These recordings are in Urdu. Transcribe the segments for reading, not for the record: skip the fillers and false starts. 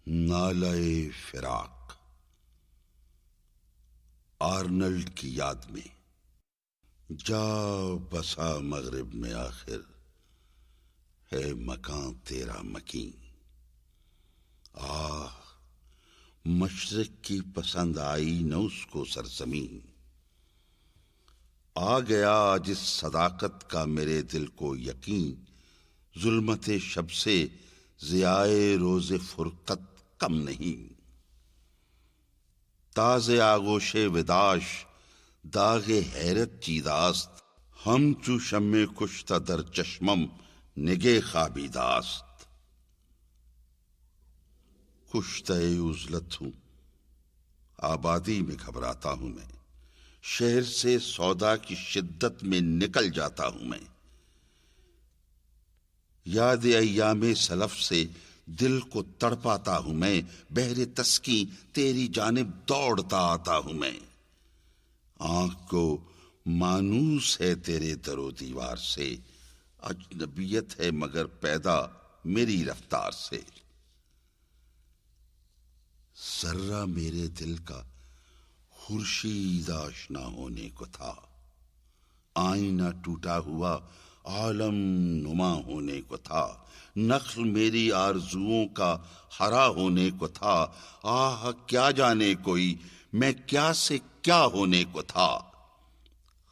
نالہ فراق آرنلڈ کی یاد میں جا بسا مغرب میں آخر ہے مکان تیرا مکین. آہ مشرق کی پسند آئی نہ اس کو سرزمین. آ گیا جس صداقت کا میرے دل کو یقین. ظلمت شب سے ضیائے روز فرقت کم نہیں. تاز آغوش وداش داغ حیرت چیداست. ہم چو شمع کشتہ در چشمم نگے خوابی داست. کشتہ عزلت ہوں آبادی میں گھبراتا ہوں میں. شہر سے سودا کی شدت میں نکل جاتا ہوں میں. یاد ایام سلف سے دل کو تڑپاتا ہوں میں. بحر تسکیں تیری جانب دوڑتا آتا ہوں میں. آنکھ کو مانوس ہے تیرے در و دیوار سے. اجنبیت ہے مگر پیدا میری رفتار سے. ذرہ میرے دل کا خورشید آشنا ہونے کو تھا. آئینہ ٹوٹا ہوا عالم نما ہونے کو تھا. نخل میری آرزوؤں کا ہرا ہونے کو تھا. آہ کیا جانے کوئی میں کیا سے کیا ہونے کو تھا.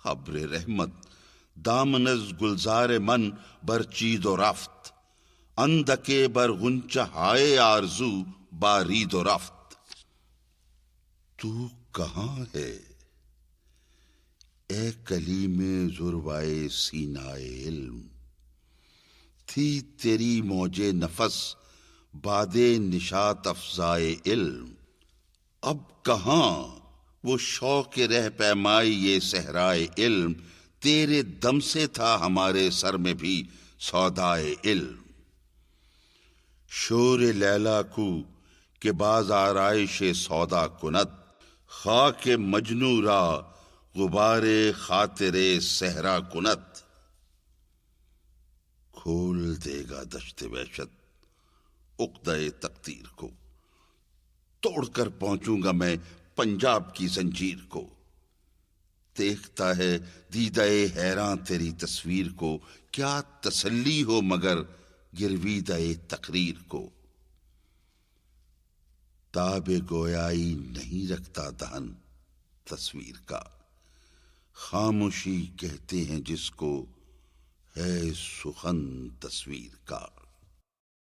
ابر رحمت دامن از گلزار من برچید و رفت. اندکے بر غنچہ ہائے آرزو بارید و رفت. تو کہاں ہے اے کلیم ذروائے سینائے علم. تھی تیری موج نفس باد نشاط افزائے علم. اب کہاں وہ شوق رہ پیمائی یہ صحرائے علم. تیرے دم سے تھا ہمارے سر میں بھی سودائے علم. شور لیلا کو کہ باز آرائش سودا کند. خاک مجنو را غبار خاطر صحرا کند. کھول دے گا دشت وحشت عقدہ تقدیر کو. توڑ کر پہنچوں گا میں پنجاب کی زنجیر کو. دیکھتا ہے دیدہ حیراں تیری تصویر کو. کیا تسلی ہو مگر گرویدہ تقریر کو. تاب گویائی نہیں رکھتا دہن تصویر کا. خاموشی کہتے ہیں جس کو ہے سخن تصویر کا.